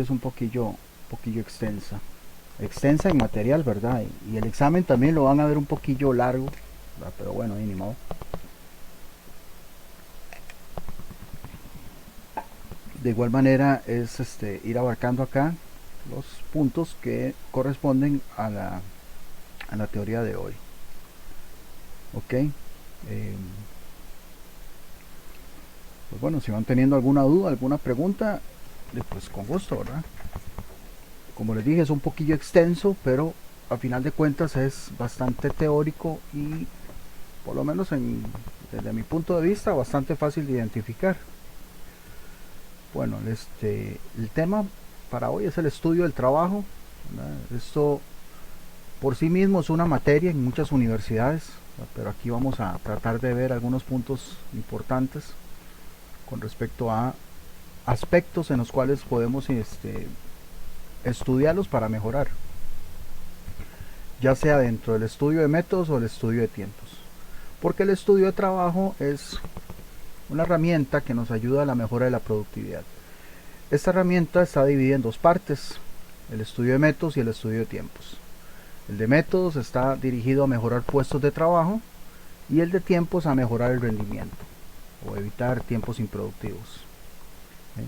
es un poquillo extensa en material, ¿verdad? Y el examen también lo van a ver un poquillo largo, ¿verdad? Pero bueno, ni modo. De igual manera es ir abarcando acá los puntos que corresponden a la teoría de hoy. Ok. Pues bueno, si van teniendo alguna duda, alguna pregunta, pues con gusto, ¿verdad? Como les dije, es un poquillo extenso, pero a final de cuentas es bastante teórico y por lo menos desde mi punto de vista bastante fácil de identificar. Bueno, el tema para hoy es el estudio del trabajo, ¿verdad? Esto por sí mismo es una materia en muchas universidades, ¿verdad? Pero aquí vamos a tratar de ver algunos puntos importantes con respecto a aspectos en los cuales podemos estudiarlos para mejorar, ya sea dentro del estudio de métodos o el estudio de tiempos. Porque el estudio de trabajo es una herramienta que nos ayuda a la mejora de la productividad. Esta herramienta está dividida en dos partes, el estudio de métodos y el estudio de tiempos. El de métodos está dirigido a mejorar puestos de trabajo y el de tiempos a mejorar el rendimiento o evitar tiempos improductivos. ¿Sí?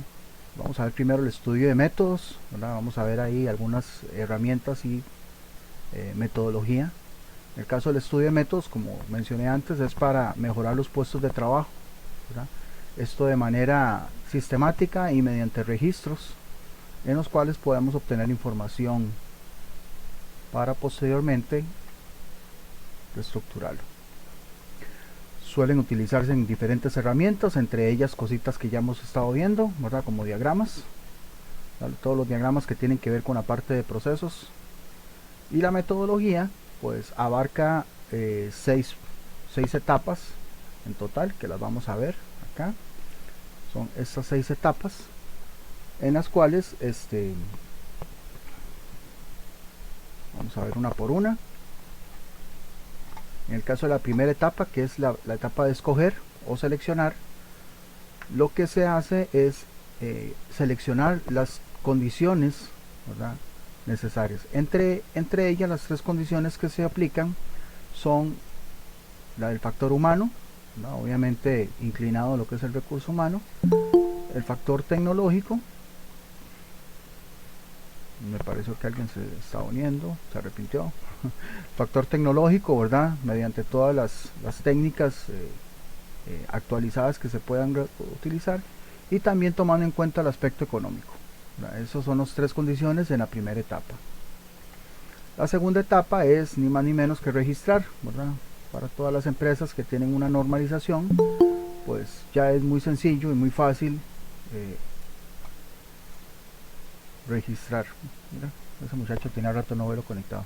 Vamos a ver primero el estudio de métodos, ¿verdad? Vamos a ver ahí algunas herramientas y metodología. En el caso del estudio de métodos, como mencioné antes, es para mejorar los puestos de trabajo, ¿verdad? Esto de manera sistemática y mediante registros en los cuales podemos obtener información para posteriormente reestructurarlo. Suelen utilizarse en diferentes herramientas, entre ellas cositas que ya hemos estado viendo, ¿verdad? Como diagramas, ¿vale? Todos los diagramas que tienen que ver con la parte de procesos. Y la metodología pues abarca seis etapas en total, que las vamos a ver acá. Son estas 6 etapas en las cuales vamos a ver una por una. En el caso de la primera etapa, que es la etapa de escoger o seleccionar, lo que se hace es seleccionar las condiciones, ¿verdad?, necesarias. Entre ellas, las 3 condiciones que se aplican son la del factor humano, ¿no?, obviamente inclinado a lo que es el recurso humano, el factor tecnológico, me pareció que alguien se está uniendo, se arrepintió, factor tecnológico, ¿verdad?, mediante todas las técnicas actualizadas que se puedan utilizar, y también tomando en cuenta el aspecto económico. Esas son las 3 condiciones en la primera etapa. La segunda etapa es ni más ni menos que registrar, ¿verdad? Para todas las empresas que tienen una normalización, pues ya es muy sencillo y muy fácil registrar. Mira, ese muchacho tiene rato no verlo conectado.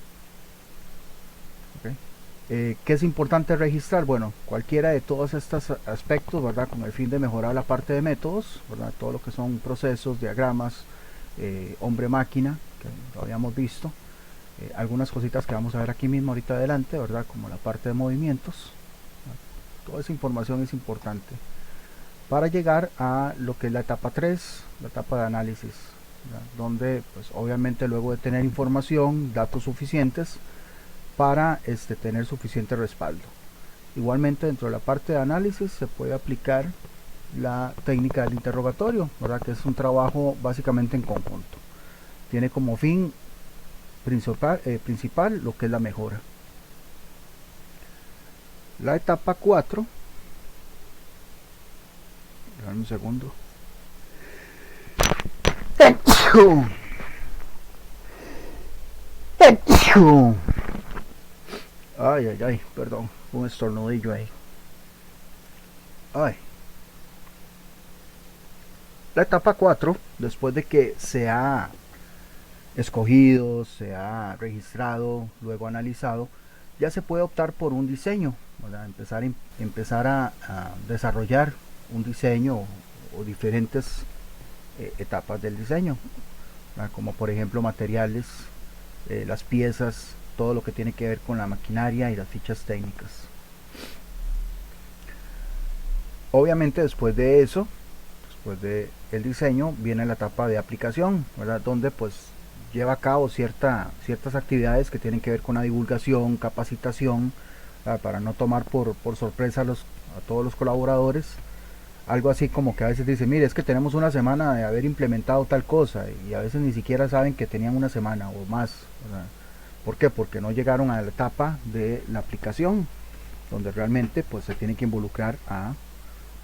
Okay. ¿Qué es importante registrar? Bueno, cualquiera de todos estos aspectos, ¿verdad?, con el fin de mejorar la parte de métodos, ¿verdad?, todo lo que son procesos, diagramas, hombre-máquina, que lo habíamos visto, algunas cositas que vamos a ver aquí mismo ahorita adelante, ¿verdad?, como la parte de movimientos. Toda esa información es importante para llegar a lo que es la etapa 3, la etapa de análisis, ¿verdad?, donde pues obviamente luego de tener información, datos suficientes para tener suficiente respaldo. Igualmente dentro de la parte de análisis se puede aplicar la técnica del interrogatorio, ¿verdad?, que es un trabajo básicamente en conjunto. Tiene como fin principal lo que es la mejora. La etapa 4, un segundo. Ay, perdón, un estornudillo ahí. Ay. La etapa 4, después de que se ha escogido, se ha registrado, luego analizado, ya se puede optar por un diseño, ¿verdad? Empezar a desarrollar un diseño o diferentes etapas del diseño, ¿verdad?, como por ejemplo materiales, las piezas, todo lo que tiene que ver con la maquinaria y las fichas técnicas. Obviamente después después de el diseño viene la etapa de aplicación, ¿verdad? Donde pues lleva a cabo ciertas actividades que tienen que ver con la divulgación, capacitación, para no tomar por sorpresa a todos los colaboradores. Algo así como que a veces dicen, mire, es que tenemos una semana de haber implementado tal cosa, y a veces ni siquiera saben que tenían una semana o más, ¿verdad? ¿Por qué? Porque no llegaron a la etapa de la aplicación, donde realmente pues se tiene que involucrar a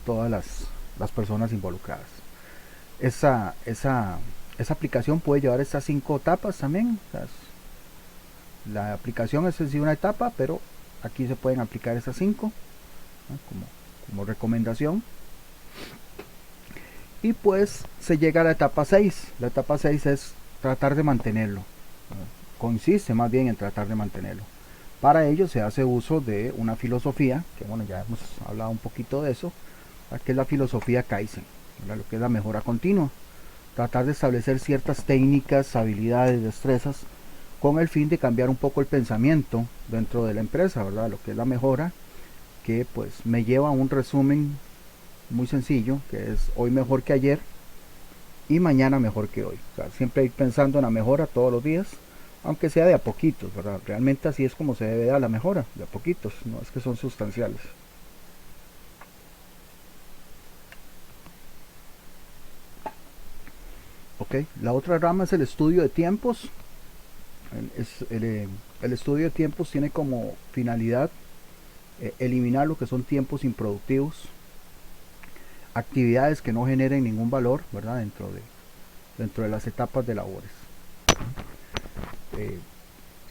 todas las personas involucradas. Esa aplicación puede llevar estas 5 etapas también. O sea, la aplicación es en sí una etapa, pero aquí se pueden aplicar esas 5, ¿no? como recomendación. Y pues se llega a la etapa 6. La etapa 6 es tratar de mantenerlo. Consiste más bien en tratar de mantenerlo. Para ello se hace uso de una filosofía, que bueno, ya hemos hablado un poquito de eso, que es la filosofía Kaizen, ¿verdad? Lo que es la mejora continua. Tratar de establecer ciertas técnicas, habilidades, destrezas, con el fin de cambiar un poco el pensamiento dentro de la empresa, ¿verdad? Lo que es la mejora, que pues me lleva a un resumen muy sencillo, que es hoy mejor que ayer y mañana mejor que hoy. O sea, siempre ir pensando en la mejora todos los días, aunque sea de a poquitos, ¿verdad? Realmente así es como se debe dar la mejora, de a poquitos, no es que son sustanciales. Ok, la otra rama es el estudio de tiempos. El estudio de tiempos tiene como finalidad eliminar lo que son tiempos improductivos, actividades que no generen ningún valor, ¿verdad? Dentro de las etapas de labores.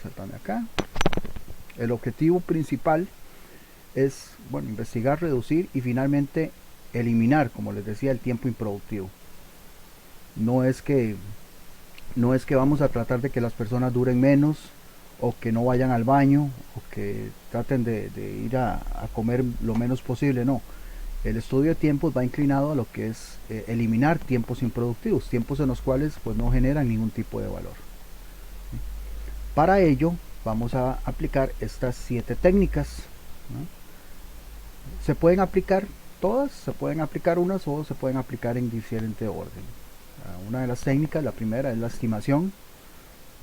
Saltame acá. El objetivo principal es, bueno, investigar, reducir y finalmente eliminar, como les decía, el tiempo improductivo. No es que vamos a tratar de que las personas duren menos, o que no vayan al baño, o que traten de ir a comer lo menos posible, no. El estudio de tiempos va inclinado a lo que es eliminar tiempos improductivos, tiempos en los cuales pues no generan ningún tipo de valor. Para ello vamos a aplicar estas 7 técnicas, ¿no? Se pueden aplicar todas, se pueden aplicar unas o se pueden aplicar en diferente orden. Una de las técnicas, la primera es la estimación,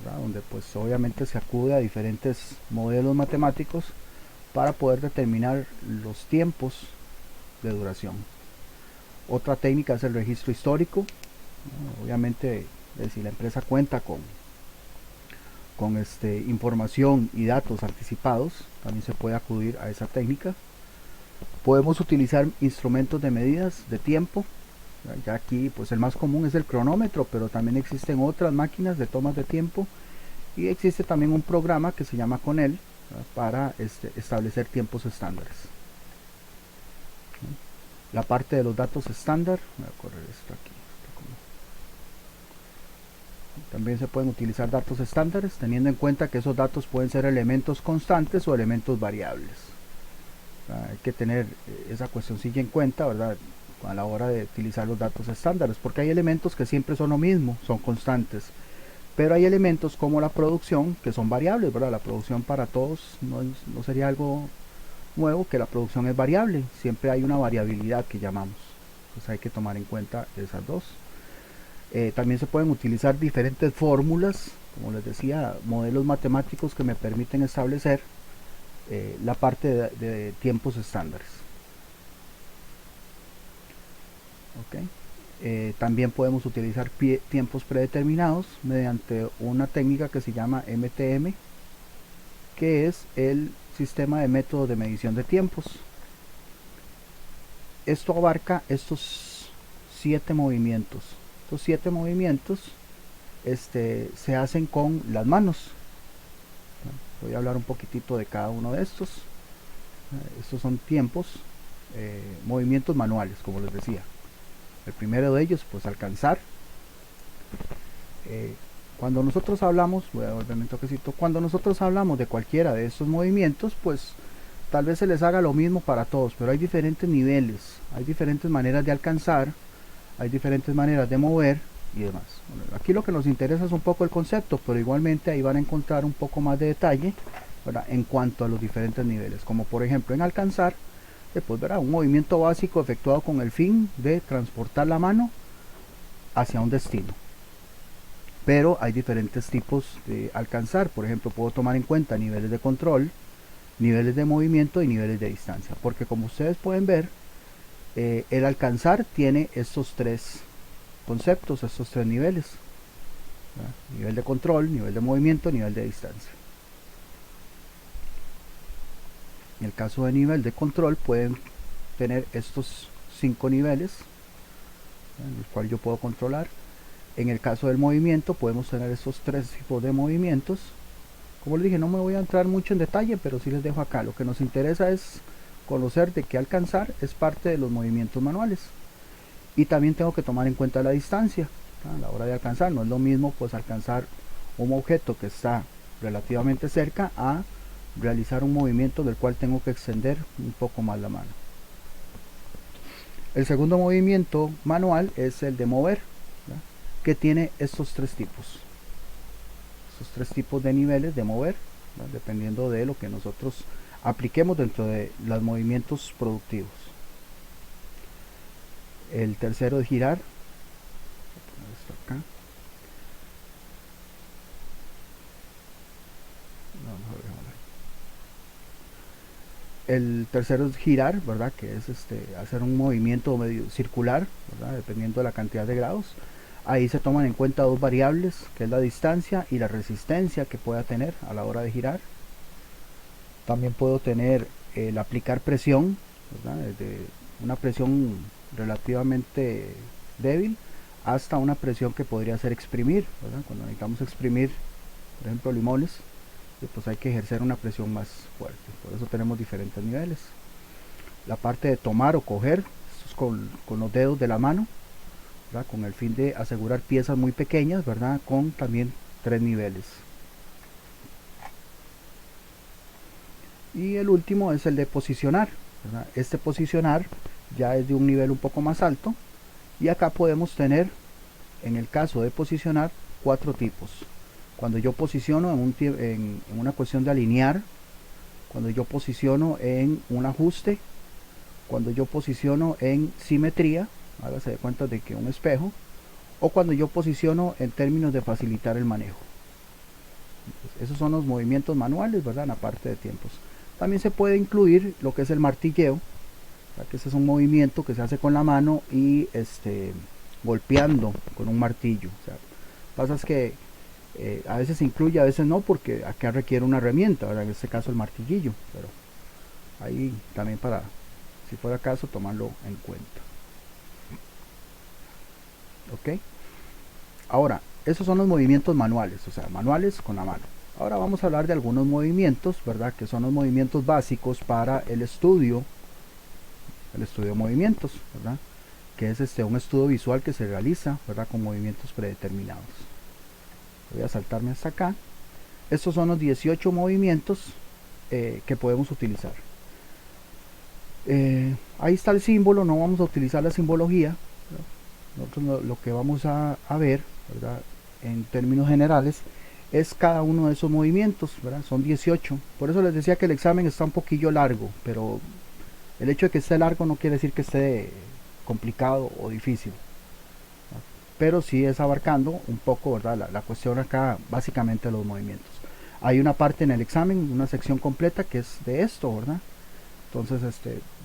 ¿verdad? Donde pues obviamente se acude a diferentes modelos matemáticos para poder determinar los tiempos de duración. Otra técnica es el registro histórico, ¿no? Obviamente si la empresa cuenta con información y datos anticipados, también se puede acudir a esa técnica. Podemos utilizar instrumentos de medidas de tiempo. Ya aquí pues el más común es el cronómetro, pero también existen otras máquinas de tomas de tiempo, y existe también un programa que se llama Conel, ¿verdad? Para establecer tiempos estándares. La parte de los datos estándar, voy a correr esto aquí. También se pueden utilizar datos estándares, teniendo en cuenta que esos datos pueden ser elementos constantes o elementos variables. Hay que tener esa cuestioncilla en cuenta, ¿verdad?, a la hora de utilizar los datos estándares, porque hay elementos que siempre son lo mismo, son constantes, pero hay elementos como la producción que son variables, ¿verdad? La producción para todos no sería algo nuevo, que la producción es variable, siempre hay una variabilidad que llamamos, pues hay que tomar en cuenta esas dos. También se pueden utilizar diferentes fórmulas, como les decía, modelos matemáticos que me permiten establecer la parte de tiempos estándares. Okay. También podemos utilizar tiempos predeterminados mediante una técnica que se llama MTM, que es el sistema de método de medición de tiempos. Esto abarca estos 7 movimientos. Estos 7 movimientos se hacen con las manos. Voy a hablar un poquitito de cada uno de estos. Estos son tiempos, movimientos manuales, como les decía. El primero de ellos, pues alcanzar. Cuando nosotros hablamos, voy a volverme un toquecito, cuando nosotros hablamos de cualquiera de estos movimientos, pues tal vez se les haga lo mismo para todos, pero hay diferentes niveles, hay diferentes maneras de alcanzar, hay diferentes maneras de mover y demás. Bueno, aquí lo que nos interesa es un poco el concepto, pero igualmente ahí van a encontrar un poco más de detalle, ¿verdad?, en cuanto a los diferentes niveles. Como por ejemplo en alcanzar, Pues verá, un movimiento básico efectuado con el fin de transportar la mano hacia un destino. Pero hay diferentes tipos de alcanzar. Por ejemplo, puedo tomar en cuenta niveles de control, niveles de movimiento y niveles de distancia. Porque como ustedes pueden ver, el alcanzar tiene estos tres conceptos, estos tres niveles. ¿Verdad? Nivel de control, nivel de movimiento, nivel de distancia. En el caso de nivel de control pueden tener estos 5 niveles en el cual yo puedo controlar. En el caso del movimiento podemos tener estos 3 tipos de movimientos. Como les dije, no me voy a entrar mucho en detalle, pero sí les dejo acá. Lo que nos interesa es conocer de que alcanzar es parte de los movimientos manuales. Y también tengo que tomar en cuenta la distancia a la hora de alcanzar. No es lo mismo pues alcanzar un objeto que está relativamente cerca a realizar un movimiento del cual tengo que extender un poco más la mano. El segundo movimiento manual es el de mover, ¿verdad? Que tiene estos 3 tipos. Estos 3 tipos de niveles de mover, ¿verdad? Dependiendo de lo que nosotros apliquemos dentro de los movimientos productivos. El tercero es girar. Voy a poner esto acá. El tercero es girar, ¿verdad? Que es hacer un movimiento medio circular, ¿verdad? Dependiendo de la cantidad de grados. Ahí se toman en cuenta 2 variables, que es la distancia y la resistencia que pueda tener a la hora de girar. También puedo tener el aplicar presión, ¿verdad? Desde una presión relativamente débil hasta una presión que podría ser exprimir, ¿verdad? Cuando necesitamos exprimir, por ejemplo, limones, pues hay que ejercer una presión más fuerte. Por eso tenemos diferentes niveles. La parte de tomar o coger, esto es con los dedos de la mano, ¿verdad? Con el fin de asegurar piezas muy pequeñas, ¿verdad? Con también 3 niveles. Y el último es el de posicionar, ¿verdad? Este posicionar ya es de un nivel un poco más alto, y acá podemos tener, en el caso de posicionar, 4 tipos. Cuando yo posiciono en una cuestión de alinear, cuando yo posiciono en un ajuste, cuando yo posiciono en simetría, hágase de cuenta de que un espejo, o cuando yo posiciono en términos de facilitar el manejo. Entonces, esos son los movimientos manuales, ¿verdad? En la parte de tiempos. También se puede incluir lo que es el martilleo, ¿verdad? Que ese es un movimiento que se hace con la mano y golpeando con un martillo. O sea, pasa es que a veces se incluye, a veces no, porque acá requiere una herramienta, ¿verdad? En este caso el martillillo, pero ahí también para, si fuera caso, tomarlo en cuenta. Ok, ahora, esos son los movimientos manuales, o sea, manuales con la mano. Ahora vamos a hablar de algunos movimientos, ¿verdad? Que son los movimientos básicos para el estudio de movimientos, ¿verdad? Que es un estudio visual que se realiza, ¿verdad? Con movimientos predeterminados. Voy a saltarme hasta acá. Estos son los 18 movimientos que podemos utilizar. Ahí está el símbolo, no vamos a utilizar la simbología, ¿verdad? Nosotros lo que vamos a ver, ¿verdad? En términos generales, es cada uno de esos movimientos, ¿verdad? Son 18. Por eso les decía que el examen está un poquillo largo, pero el hecho de que esté largo no quiere decir que esté complicado o difícil, ¿verdad? Pero sí es abarcando un poco, ¿verdad? La cuestión acá, básicamente, de los movimientos. Hay una parte en el examen, una sección completa que es de esto, ¿verdad? Entonces,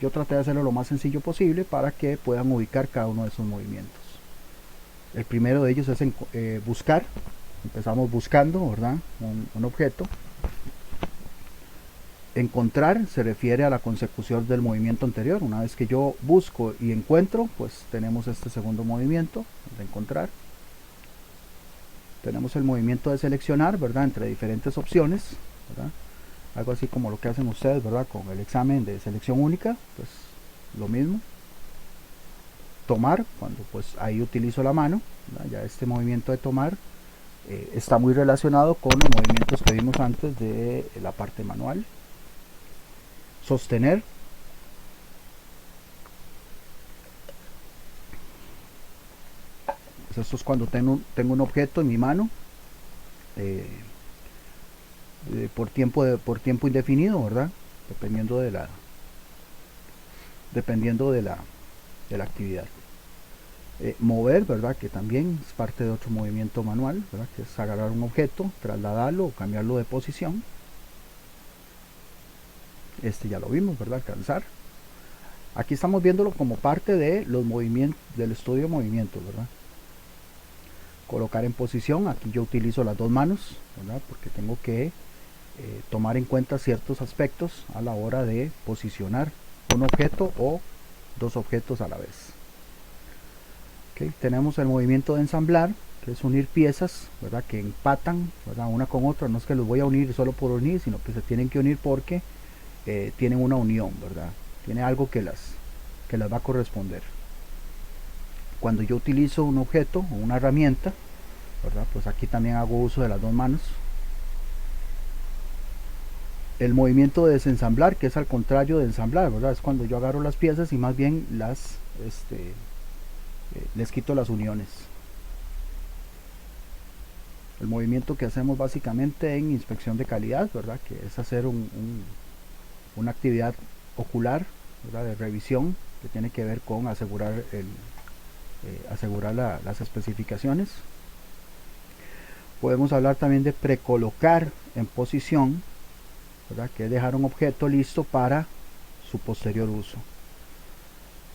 yo traté de hacerlo lo más sencillo posible para que puedan ubicar cada uno de esos movimientos. El primero de ellos es buscar. Empezamos buscando, ¿verdad? Un objeto. Encontrar se refiere a la consecución del movimiento anterior. Una vez que yo busco y encuentro, pues tenemos este segundo movimiento de encontrar. Tenemos el movimiento de seleccionar, ¿verdad? Entre diferentes opciones, ¿verdad? Algo así como lo que hacen ustedes, ¿verdad? Con el examen de selección única, pues lo mismo. Tomar, cuando pues ahí utilizo la mano, ¿verdad? Ya este movimiento de tomar está muy relacionado con los movimientos que vimos antes de la parte manual. Sostener, pues esto es cuando tengo un objeto en mi mano por tiempo indefinido, ¿verdad? Dependiendo de dependiendo de la actividad. Mover, ¿verdad? Que también es parte de otro movimiento manual, ¿verdad? Que es agarrar un objeto, trasladarlo o cambiarlo de posición. Este ya lo vimos, ¿verdad? Alcanzar. Aquí estamos viéndolo como parte de los movimientos, del estudio de movimientos, ¿verdad? Colocar en posición, aquí yo utilizo las dos manos, ¿verdad? Porque tengo que tomar en cuenta ciertos aspectos a la hora de posicionar un objeto o dos objetos a la vez. Okay. Tenemos el movimiento de ensamblar, que es unir piezas, ¿verdad? Que empatan, ¿verdad? Una con otra. No es que los voy a unir solo por unir, sino que se tienen que unir porque tienen una unión, ¿verdad? Tiene algo que las va a corresponder. Cuando yo utilizo un objeto o una herramienta, ¿verdad? Pues aquí también hago uso de las dos manos. El movimiento de desensamblar, que es al contrario de ensamblar, ¿verdad? Es cuando yo agarro las piezas y más bien les quito las uniones. El movimiento que hacemos básicamente en inspección de calidad, ¿verdad? Que es hacer una actividad ocular, ¿verdad? De revisión que tiene que ver con asegurar las especificaciones. Podemos hablar también de precolocar en posición, ¿verdad? Que es dejar un objeto listo para su posterior uso.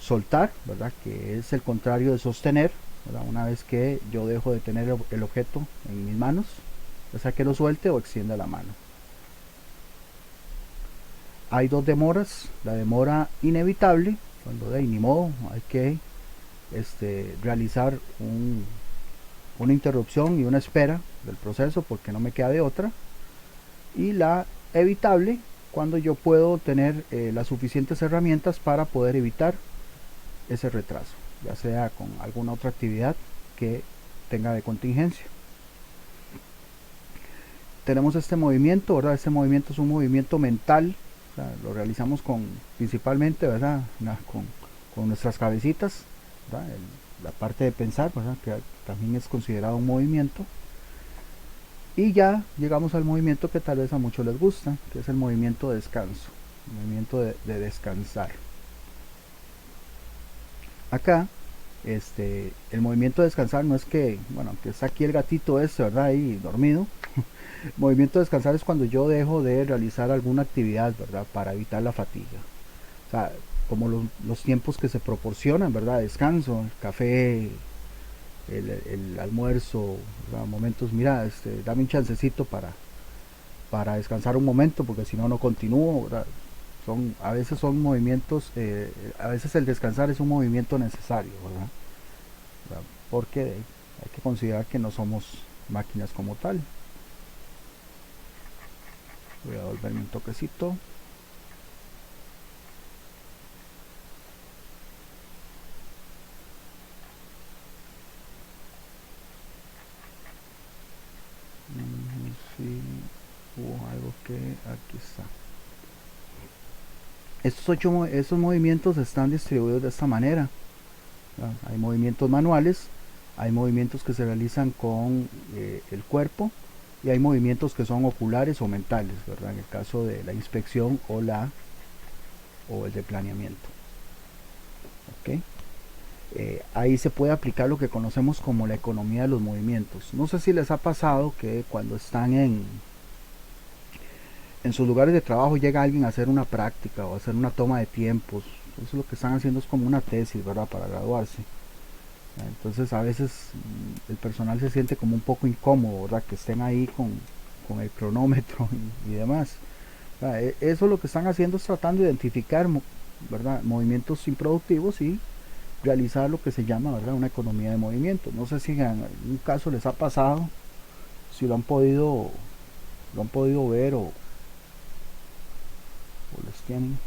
Soltar, ¿verdad? Que es el contrario de sostener, ¿verdad? Una vez que yo dejo de tener el objeto en mis manos, ya sea que lo suelte o extienda la mano. Hay dos demoras: la demora inevitable, cuando de ni modo hay que realizar una interrupción y una espera del proceso porque no me queda de otra, y la evitable, cuando yo puedo tener las suficientes herramientas para poder evitar ese retraso, ya sea con alguna otra actividad que tenga de contingencia. Tenemos este movimiento, ¿verdad? Este movimiento es un movimiento mental, o sea, lo realizamos principalmente, ¿verdad? Con nuestras cabecitas, ¿verdad? La parte de pensar, ¿verdad? Que también es considerado un movimiento. Y ya llegamos al movimiento que tal vez a muchos les gusta, que es el movimiento de descanso, el movimiento de descansar. Acá, el movimiento de descansar no es que, bueno, que está aquí el gatito ¿verdad? Ahí dormido. El movimiento de descansar es cuando yo dejo de realizar alguna actividad, ¿verdad? Para evitar la fatiga. O sea, como los tiempos que se proporcionan, ¿verdad? Descanso, el café, el almuerzo, ¿verdad? Momentos, mira, dame un chancecito para descansar un momento, porque si no, no continúo, ¿verdad? A veces son movimientos, a veces el descansar es un movimiento necesario, ¿verdad? Porque hay que considerar que no somos máquinas como tal. Voy a volverme un toquecito. Si hubo algo que aquí está. Estos movimientos están distribuidos de esta manera. Hay movimientos manuales, hay movimientos que se realizan con el cuerpo, y hay movimientos que son oculares o mentales, ¿verdad? En el caso de la inspección o el de planeamiento. ¿Okay? Ahí se puede aplicar lo que conocemos como la economía de los movimientos. No sé si les ha pasado que cuando están en sus lugares de trabajo llega alguien a hacer una práctica o a hacer una toma de tiempos. Entonces lo que están haciendo es como una tesis, ¿verdad? Para graduarse. Entonces a veces el personal se siente como un poco incómodo, ¿verdad? Que estén ahí con el cronómetro y demás. Eso lo que están haciendo es tratando de identificar, ¿verdad? Movimientos improductivos y realizar lo que se llama, ¿verdad? Una economía de movimiento. No sé si en algún caso les ha pasado, si lo han podido ver o les tienen.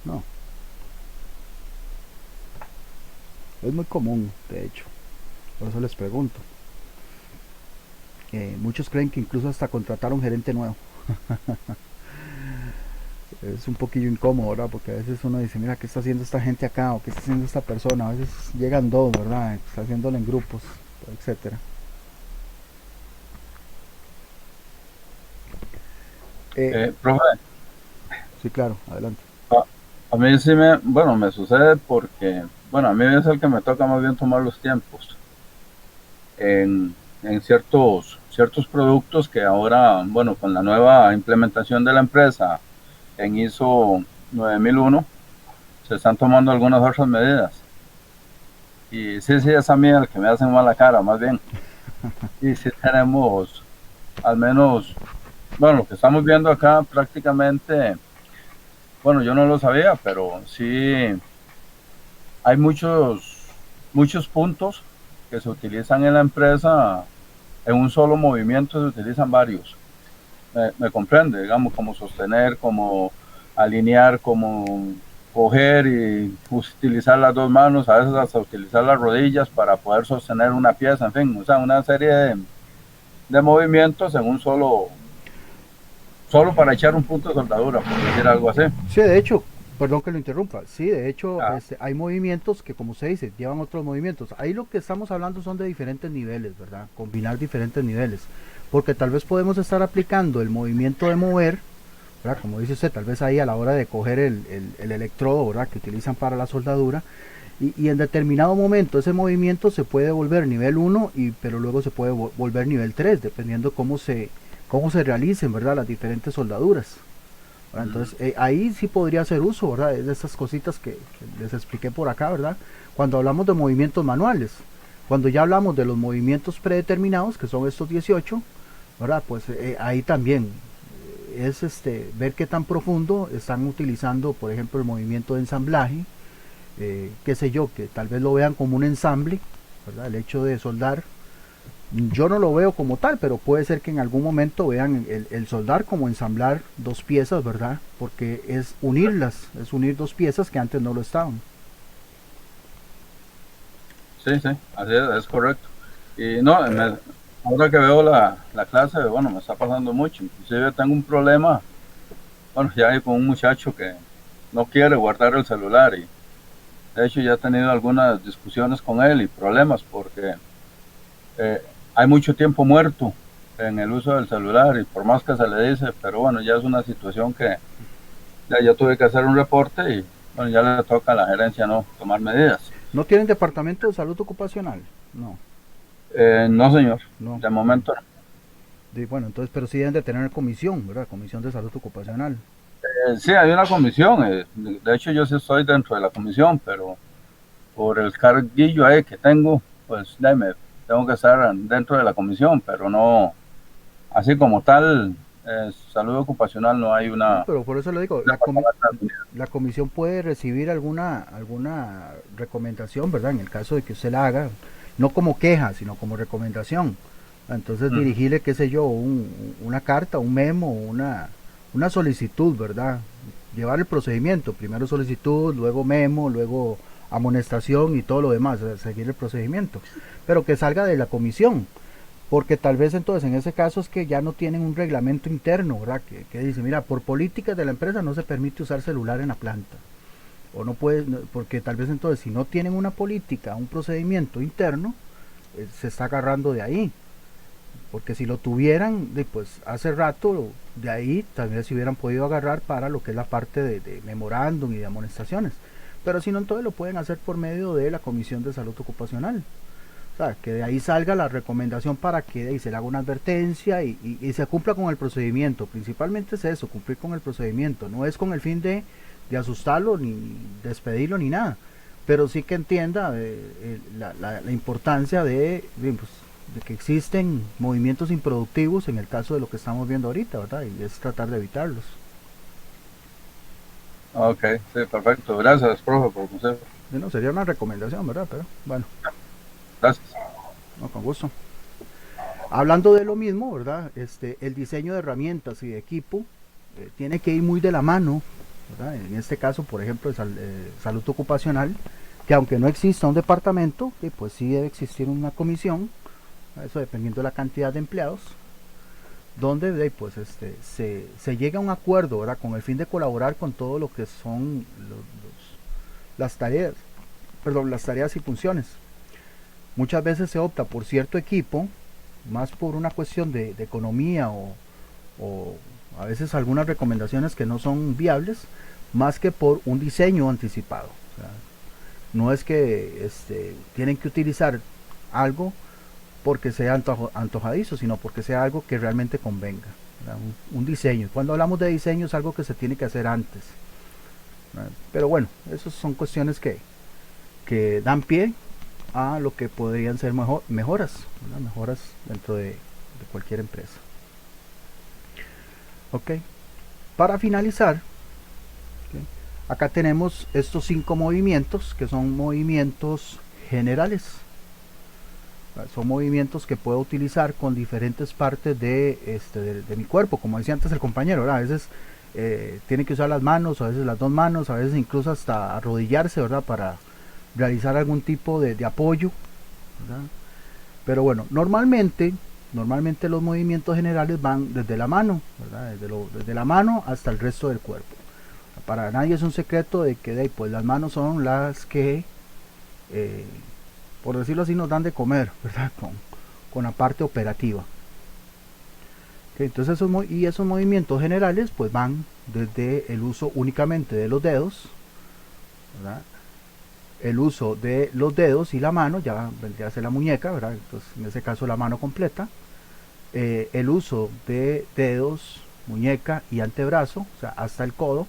No, es muy común, de hecho, por eso les pregunto. Muchos creen que incluso hasta contratar a un gerente nuevo. es un poquillo incómodo, ¿verdad? Porque a veces uno dice, mira, ¿qué está haciendo esta gente acá? ¿O qué está haciendo esta persona? A veces llegan dos, ¿verdad? Está haciéndolo en grupos, etcétera. Eh, Profe, sí, claro, adelante. a mí sí bueno, me sucede porque, bueno, a mí es el que me toca más bien tomar los tiempos en ciertos productos que ahora, bueno, con la nueva implementación de la empresa en ISO 9001, se están tomando algunas otras medidas. Y sí, sí, es a mí el que me hacen mala cara, más bien. Y sí tenemos, al menos, bueno, lo que estamos viendo acá prácticamente, bueno, yo no lo sabía, pero sí hay muchos puntos que se utilizan en la empresa en un solo movimiento, se utilizan varios. Me comprende, digamos, como sostener, como alinear, como coger y utilizar las dos manos, a veces hasta utilizar las rodillas para poder sostener una pieza, en fin, o sea, una serie de movimientos en un solo para echar un punto de soldadura, por decir algo así. Sí, de hecho, perdón que lo interrumpa, sí, de hecho, Ah, hay movimientos que, como se dice, llevan otros movimientos. Ahí lo que estamos hablando son de diferentes niveles, ¿verdad? Combinar diferentes niveles. Porque tal vez podemos estar aplicando el movimiento de mover, ¿verdad? Como dice usted, tal vez ahí a la hora de coger el electrodo, ¿verdad? Que utilizan para la soldadura. Y en determinado momento ese movimiento se puede volver nivel uno pero luego se puede volver nivel 3 dependiendo cómo se realicen, ¿verdad? Las diferentes soldaduras. ¿Verdad? mm, Entonces, ahí sí podría hacer uso, ¿verdad? De esas cositas que les expliqué por acá, ¿verdad? Cuando hablamos de movimientos manuales. Cuando ya hablamos de los movimientos predeterminados, que son estos 18, ¿verdad? Pues ahí también es ver qué tan profundo están utilizando, por ejemplo, el movimiento de ensamblaje, qué sé yo, que tal vez lo vean como un ensamble, ¿verdad? El hecho de soldar, yo no lo veo como tal, pero puede ser que en algún momento vean el soldar como ensamblar dos piezas, ¿verdad? Porque es unirlas, es unir dos piezas que antes no lo estaban. sí, sí, así es correcto. Y no, ahora que veo la clase, bueno, me está pasando mucho. Inclusive tengo un problema, bueno, ya hay con un muchacho que no quiere guardar el celular y de hecho ya he tenido algunas discusiones con él y problemas porque eh, hay mucho tiempo muerto en el uso del celular y por más que se le dice, pero bueno, ya es una situación que ya tuve que hacer un reporte y bueno, ya le toca a la gerencia no tomar medidas. ¿No tienen departamento de salud ocupacional? No, No, señor, no. de momento no. Bueno, entonces, pero sí deben de tener comisión, ¿verdad? Comisión de salud ocupacional. Sí, hay una comisión, de hecho yo sí estoy dentro de la comisión, pero por el carguillo ahí que tengo, pues tengo que estar dentro de la comisión, pero no, así como tal, salud ocupacional no hay No, una... pero por eso le digo, la comisión puede recibir alguna recomendación, ¿verdad? En el caso de que usted la haga, no como queja, sino como recomendación. Entonces Ujú. dirigirle, qué sé yo, una carta, un memo, una solicitud, ¿verdad? Llevar el procedimiento, primero solicitud, luego memo, luego amonestación y todo lo demás, seguir el procedimiento. Pero que salga de la comisión, porque tal vez entonces en ese caso es que ya no tienen un reglamento interno, ¿verdad? Que dice, mira, por políticas de la empresa no se permite usar celular en la planta. O no puede, porque tal vez entonces si no tienen una política, un procedimiento interno, se está agarrando de ahí. Porque si lo tuvieran, pues hace rato de ahí tal vez se hubieran podido agarrar para lo que es la parte de memorándum y de amonestaciones. Pero si no, entonces lo pueden hacer por medio de la Comisión de Salud Ocupacional. O sea, que de ahí salga la recomendación para que de ahí se le haga una advertencia y se cumpla con el procedimiento. Principalmente es eso, cumplir con el procedimiento. No es con el fin de asustarlo, ni despedirlo, ni nada. Pero sí que entienda la importancia pues, de que existen movimientos improductivos en el caso de lo que estamos viendo ahorita, ¿verdad? Y es tratar de evitarlos. Ok, sí, perfecto. Gracias, profe, por el consejo. Bueno, sería una recomendación, ¿verdad? Pero bueno, Gracias. no, con gusto. Hablando de lo mismo, ¿verdad? El diseño de herramientas y de equipo tiene que ir muy de la mano, ¿verdad? En este caso, por ejemplo, de salud ocupacional, que aunque no exista un departamento, pues sí debe existir una comisión, eso dependiendo de la cantidad de empleados, donde pues se llega a un acuerdo, ¿verdad? Con el fin de colaborar con todo lo que son las tareas, perdón, las tareas y funciones. Muchas veces se opta por cierto equipo, más por una cuestión de economía o a veces algunas recomendaciones que no son viables, más que por un diseño anticipado. O sea, no es que tienen que utilizar algo porque sea antojadizo, sino porque sea algo que realmente convenga. Un diseño. Cuando hablamos de diseño es algo que se tiene que hacer antes. Pero bueno, esas son cuestiones que dan pie a lo que podrían ser mejoras, ¿verdad? Mejoras dentro de cualquier empresa. Ok, para finalizar, okay, acá tenemos estos 5 movimientos que son movimientos generales. Son movimientos que puedo utilizar con diferentes partes de mi cuerpo, como decía antes el compañero, ¿verdad? A veces tiene que usar las manos, a veces las dos manos, a veces incluso hasta arrodillarse, ¿verdad? Para realizar algún tipo de apoyo, ¿verdad? Pero bueno, normalmente los movimientos generales van desde la mano, ¿verdad? Desde la mano hasta el resto del cuerpo. Para nadie es un secreto de que pues las manos son las que por decirlo así, nos dan de comer, ¿verdad? Con la parte operativa. Okay, entonces esos movimientos generales pues van desde el uso únicamente de los dedos, ¿verdad? El uso de los dedos y la mano, ya vendría a ser la muñeca, ¿verdad? Entonces, en ese caso la mano completa. El uso de dedos, muñeca y antebrazo, o sea, hasta el codo,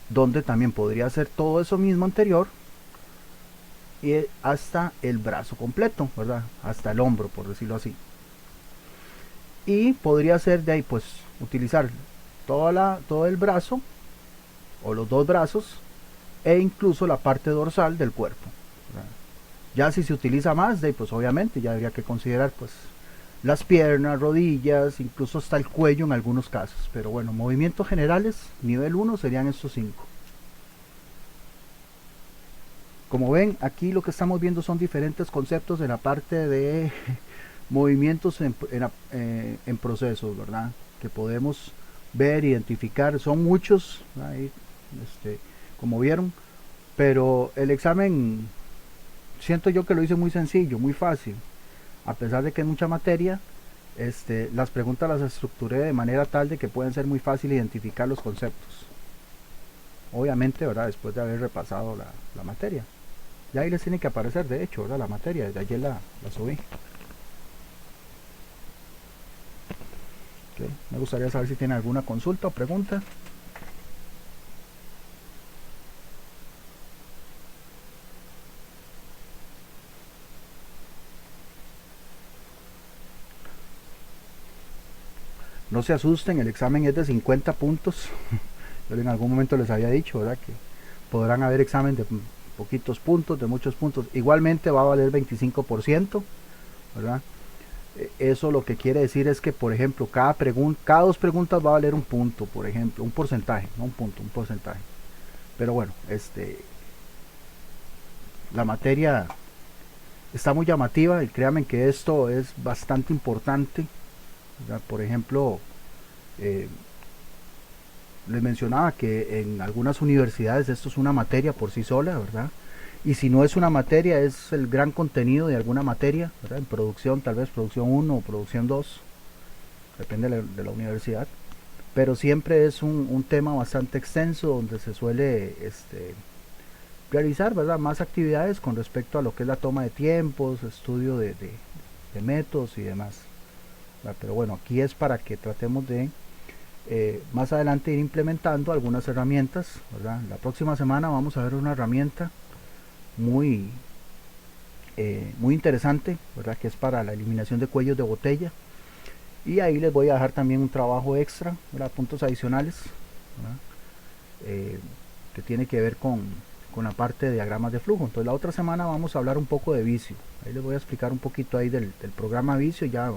donde también podría ser todo eso mismo anterior, y hasta el brazo completo, ¿verdad? Hasta el hombro, por decirlo así. Y podría ser de ahí, pues, utilizar todo el brazo, o los dos brazos, e incluso la parte dorsal del cuerpo, ¿verdad? Ya si se utiliza más, de ahí, pues obviamente ya habría que considerar, pues, las piernas, rodillas, incluso hasta el cuello en algunos casos. Pero bueno, movimientos generales, nivel 1 serían estos 5. Como ven, aquí lo que estamos viendo son diferentes conceptos en la parte de movimientos en procesos, ¿verdad? Que podemos ver, identificar. Son muchos, ahí, como vieron, pero el examen siento yo que lo hice muy sencillo, muy fácil. A pesar de que es mucha materia, las preguntas las estructuré de manera tal de que pueden ser muy fácil identificar los conceptos. Obviamente, ¿verdad? Después de haber repasado la materia. Ya ahí les tiene que aparecer, de hecho, ¿verdad? La materia, desde ayer la subí. Okay. Me gustaría saber si tienen alguna consulta o pregunta. No se asusten, el examen es de 50 puntos. Yo en algún momento les había dicho, ¿verdad? Que podrán haber examen de poquitos puntos, de muchos puntos. Igualmente va a valer 25%, ¿verdad? Eso lo que quiere decir es que, por ejemplo, cada dos preguntas va a valer un punto, por ejemplo, un porcentaje, no un punto, un porcentaje. Pero bueno, la materia está muy llamativa y créanme que esto es bastante importante, ¿verdad? Por ejemplo, les mencionaba que en algunas universidades esto es una materia por sí sola, ¿verdad? Y si no es una materia, es el gran contenido de alguna materia, ¿verdad? En producción, tal vez producción 1 o producción 2, depende de la universidad. Pero siempre es un tema bastante extenso donde se suele realizar, ¿verdad? Más actividades con respecto a lo que es la toma de tiempos, estudio de métodos y demás, ¿verdad? Pero bueno, aquí es para que tratemos de más adelante ir implementando algunas herramientas, ¿verdad? La próxima semana vamos a ver una herramienta muy muy interesante, ¿verdad? Que es para la eliminación de cuellos de botella, y ahí les voy a dejar también un trabajo extra, ¿verdad? Puntos adicionales, ¿verdad? Que tiene que ver con la parte de diagramas de flujo. Entonces la otra semana vamos a hablar un poco de vicio, ahí les voy a explicar un poquito ahí del programa vicio. Ya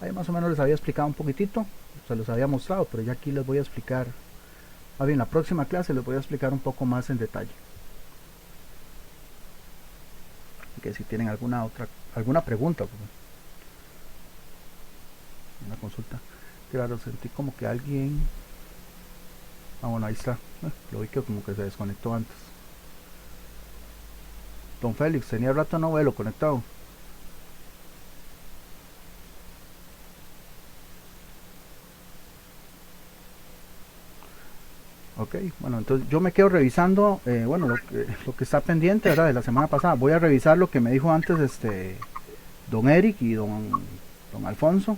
ahí más o menos les había explicado un poquitito, se los había mostrado, pero ya aquí les voy a explicar, más bien la próxima clase les voy a explicar un poco más en detalle. Que si tienen alguna pregunta, pues. una consulta. Claro, sentí como que alguien... Ah, bueno, ahí está. Lo vi que como que se desconectó antes. Don Félix, tenía rato no verlo conectado. Ok, bueno, entonces yo me quedo revisando, bueno, lo que está pendiente, ¿verdad? De la semana pasada. Voy a revisar lo que me dijo antes don Eric y don Alfonso.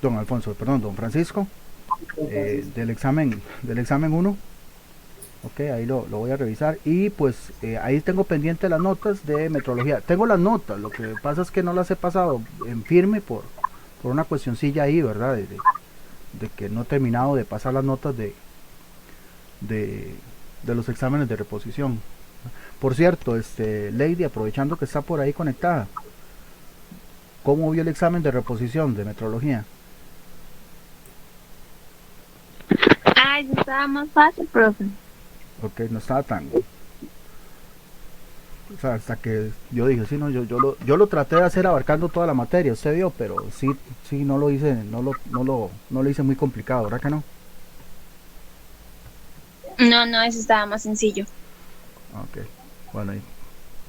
Don Alfonso, perdón, don Francisco, del examen uno. Ok, ahí lo voy a revisar. Y pues ahí tengo pendiente las notas de metrología. Tengo las notas, lo que pasa es que no las he pasado en firme por una cuestioncilla ahí, ¿verdad? De que no he terminado de pasar las notas de, de los exámenes de reposición. Por cierto, Lady, aprovechando que está por ahí conectada, ¿cómo vio el examen de reposición de metrología? Ay, sí estaba más fácil, profe. Ok, no estaba tan... O sea, hasta que yo dije, sí, no, yo lo traté de hacer abarcando toda la materia, usted vio, pero sí, sí, no lo hice, no lo hice muy complicado, ¿verdad que no? No, no, eso estaba más sencillo. Ok, bueno, y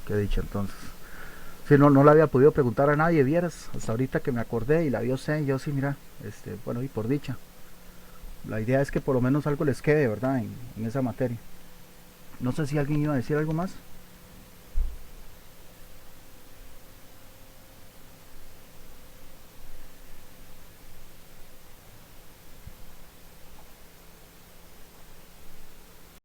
qué dicha entonces. Sí, no le había podido preguntar a nadie, vieras, hasta ahorita que me acordé y la vio usted, yo sí, mira, bueno, y por dicha. La idea es que por lo menos algo les quede, ¿verdad? En esa materia. No sé si alguien iba a decir algo más.